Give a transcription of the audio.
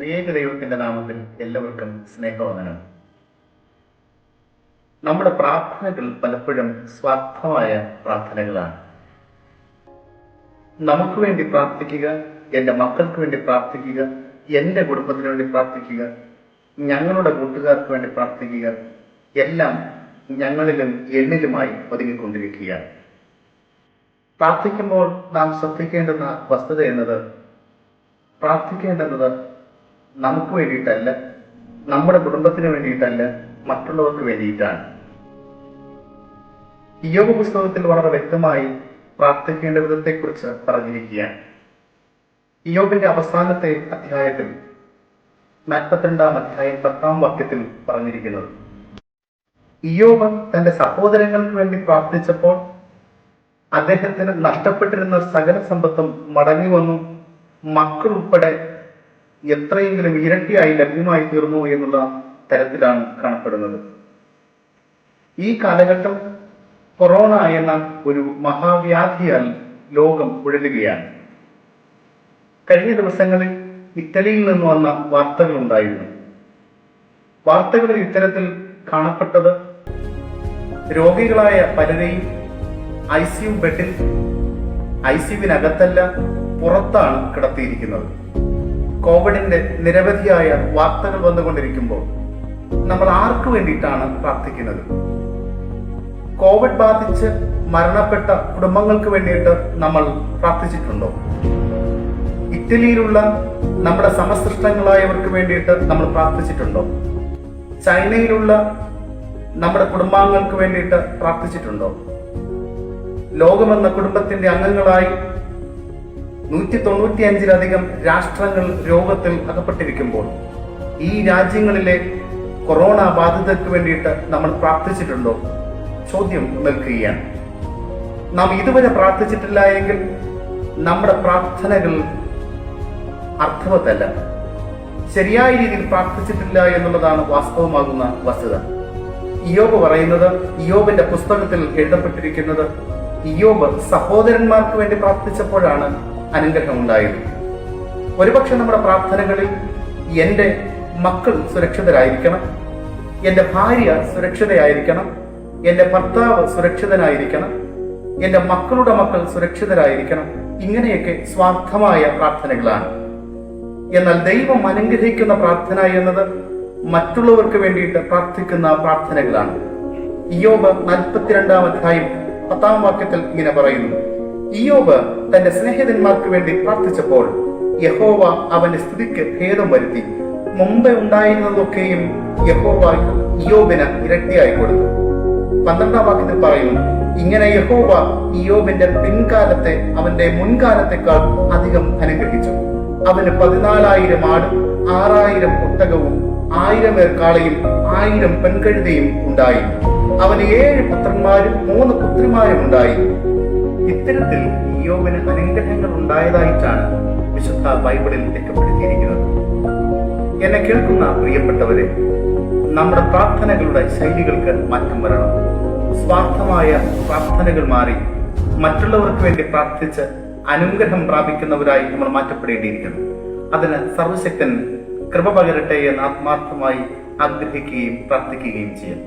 ത്രിയേക ദൈവത്തിന്റെ നാമത്തിൽ എല്ലാവർക്കും സ്നേഹവന്ദനം. നമ്മുടെ പ്രാർത്ഥനകൾ പലപ്പോഴും സ്വാർത്ഥമായ പ്രാർത്ഥനകളാണ്. നമുക്ക് വേണ്ടി പ്രാർത്ഥിക്കുക, എൻ്റെ മക്കൾക്ക് വേണ്ടി പ്രാർത്ഥിക്കുക, എൻ്റെ കുടുംബത്തിന് വേണ്ടി പ്രാർത്ഥിക്കുക, ഞങ്ങളുടെ കൂട്ടുകാർക്ക് വേണ്ടി പ്രാർത്ഥിക്കുക, എല്ലാം ഞങ്ങളിലും എന്നിലുമായി ഒതുങ്ങിക്കൊണ്ടിരിക്കുകയാണ്. പ്രാർത്ഥിക്കുമ്പോൾ നാം ശ്രദ്ധിക്കേണ്ടുന്ന വസ്തുത എന്നത്, പ്രാർത്ഥിക്കേണ്ടുന്നത് നമുക്ക് വേണ്ടിയിട്ടല്ല, നമ്മുടെ കുടുംബത്തിന് വേണ്ടിയിട്ടല്ല, മറ്റുള്ളവർക്ക് വേണ്ടിയിട്ടാണ്. ഇയ്യോബ് പുസ്തകത്തിൽ വളരെ വ്യക്തമായി പ്രാർത്ഥിക്കേണ്ട വിധത്തെക്കുറിച്ച് പറഞ്ഞിരിക്കുകയാണ്. ഇയ്യോബിന്റെ അവസാനത്തെ അധ്യായത്തിൽ 42-ാം അധ്യായം 10-ാം വാക്യത്തിൽ പറഞ്ഞിരിക്കുന്നത്, ഇയ്യോബ് തന്റെ സഹോദരങ്ങൾക്ക് വേണ്ടി പ്രാർത്ഥിച്ചപ്പോൾ അദ്ദേഹത്തിന് നഷ്ടപ്പെട്ടിരുന്ന സകല സമ്പത്തും മടങ്ങി വന്നു, മക്കൾ ഉൾപ്പെടെ എത്രയെങ്കിലും ഇരട്ടിയായി ലഭ്യമായി തീർന്നു എന്നുള്ള തരത്തിലാണ് കാണപ്പെടുന്നത്. ഈ കാലഘട്ടം കൊറോണ എന്ന ഒരു മഹാവ്യാധിയാൽ ലോകം ഉഴലുകയാണ്. കഴിഞ്ഞ ദിവസങ്ങളിൽ ഇറ്റലിയിൽ നിന്ന് വന്ന വാർത്തകൾ ഉണ്ടായിരുന്നു. വാർത്തകളിൽ ഇത്തരത്തിൽ കാണപ്പെട്ടത്, രോഗികളായ പലരെയും ICU ബെഡിൽ, ICUവിനകത്തല്ല പുറത്താണ് കിടത്തിയിരിക്കുന്നത്. കോവിഡിന്റെ നിരവധിയായ വാർത്തകൾ വന്നുകൊണ്ടിരിക്കുമ്പോൾ നമ്മൾ ആർക്ക് വേണ്ടിയിട്ടാണ് പ്രാർത്ഥിക്കുന്നത്? കോവിഡ് ബാധിച്ച് മരണപ്പെട്ട കുടുംബങ്ങൾക്ക് വേണ്ടിയിട്ട് നമ്മൾ പ്രാർത്ഥിച്ചിട്ടുണ്ടോ? ഇറ്റലിയിലുള്ള നമ്മുടെ സമസൃഷ്ടങ്ങളായവർക്ക് വേണ്ടിയിട്ട് നമ്മൾ പ്രാർത്ഥിച്ചിട്ടുണ്ടോ? ചൈനയിലുള്ള നമ്മുടെ കുടുംബാംഗങ്ങൾക്ക് വേണ്ടിയിട്ട് പ്രാർത്ഥിച്ചിട്ടുണ്ടോ? ലോകമെന്ന കുടുംബത്തിന്റെ അംഗങ്ങളായി 195-ലധികം രാഷ്ട്രങ്ങൾ രോഗത്തിൽ അകപ്പെട്ടിരിക്കുമ്പോൾ ഈ രാജ്യങ്ങളിലെ കൊറോണ ബാധിതർക്ക് വേണ്ടിയിട്ട് നമ്മൾ പ്രാർത്ഥിച്ചിട്ടുണ്ടോ? ചോദ്യം നിൽക്കുകയാണ്. നാം ഇതുവരെ പ്രാർത്ഥിച്ചിട്ടില്ല എങ്കിൽ നമ്മുടെ പ്രാർത്ഥനകൾ അർത്ഥവത്തല്ല, ശരിയായ രീതിയിൽ പ്രാർത്ഥിച്ചിട്ടില്ല എന്നുള്ളതാണ് വാസ്തവമാകുന്ന വസ്തുത. ഇയ്യോബ് പറയുന്നത്, ഇയ്യോബിന്റെ പുസ്തകത്തിൽ എഴുതപ്പെട്ടിരിക്കുന്നത്, ഇയ്യോബ് സഹോദരന്മാർക്ക് വേണ്ടി പ്രാർത്ഥിച്ചപ്പോഴാണ് അനുഗ്രഹം ഉണ്ടായത്. ഒരുപക്ഷെ നമ്മുടെ പ്രാർത്ഥനകളിൽ എൻ്റെ മക്കൾ സുരക്ഷിതരായിരിക്കണം, എൻ്റെ ഭാര്യ സുരക്ഷിതയായിരിക്കണം, എൻ്റെ ഭർത്താവ് സുരക്ഷിതനായിരിക്കണം, എൻ്റെ മക്കളുടെ മക്കൾ സുരക്ഷിതരായിരിക്കണം, ഇങ്ങനെയൊക്കെ സ്വാർത്ഥമായ പ്രാർത്ഥനകളാണ്. എന്നാൽ ദൈവം അനുഗ്രഹിക്കുന്ന പ്രാർത്ഥന എന്നത് മറ്റുള്ളവർക്ക് വേണ്ടിയിട്ട് പ്രാർത്ഥിക്കുന്ന പ്രാർത്ഥനകളാണ്. ഇയ്യോബ് 42-ാം അധ്യായം 10-ാം വാക്യത്തിൽ ഇങ്ങനെ പറയുന്നു, ഇയ്യോബ് തന്റെ സ്നേഹിതന്മാർക്ക് വേണ്ടി പ്രാർത്ഥിച്ചപ്പോൾ യഹോവ അവന്റെ സ്ഥിതിക്ക് ഭേദം വരുത്തി, മുമ്പേ ഉണ്ടായിരുന്നതൊക്കെയും യഹോവ ഇയ്യോബിന് ഇരട്ടിയായി കൊടുത്തു. 12-ാം വാക്യത്തിൽ പറയുന്നു, ഇങ്ങനെ യഹോവ ഇയ്യോബിന്റെ പിൻകാലത്തെ അവന്റെ മുൻകാലത്തെക്കാൾ അധികം അനുഗ്രഹിച്ചു. അവന് 14,000 ആടും 6,000 ഒട്ടകവും 1,000 കാളയും 1,000 പെൺകഴുതയും ഉണ്ടായി. അവന് 7 പുത്രന്മാരും 3 പുത്രിമാരും ഉണ്ടായി. ഇത്തരത്തിൽ ഇയ്യോബിന് അനുഗ്രഹങ്ങൾ ഉണ്ടായതായിട്ടാണ് വിശുദ്ധ ബൈബിളിൽ രേഖപ്പെടുത്തിയിരിക്കുന്നത്. എന്നെ കേൾക്കുന്ന പ്രിയപ്പെട്ടവരെ, നമ്മുടെ പ്രാർത്ഥനകളുടെ ശൈലികൾക്ക് മാറ്റം വരണം. സ്വാർത്ഥമായ പ്രാർത്ഥനകൾ മാറി മറ്റുള്ളവർക്ക് വേണ്ടി പ്രാർത്ഥിച്ച് അനുഗ്രഹം പ്രാപിക്കുന്നവരായി നമ്മൾ മാറ്റപ്പെടേണ്ടിയിരിക്കുന്നു. അതിന് സർവശക്തൻ കൃപ പകരട്ടെ എന്ന് ആത്മാർത്ഥമായി ആഗ്രഹിക്കുകയും പ്രാർത്ഥിക്കുകയും ചെയ്യാം.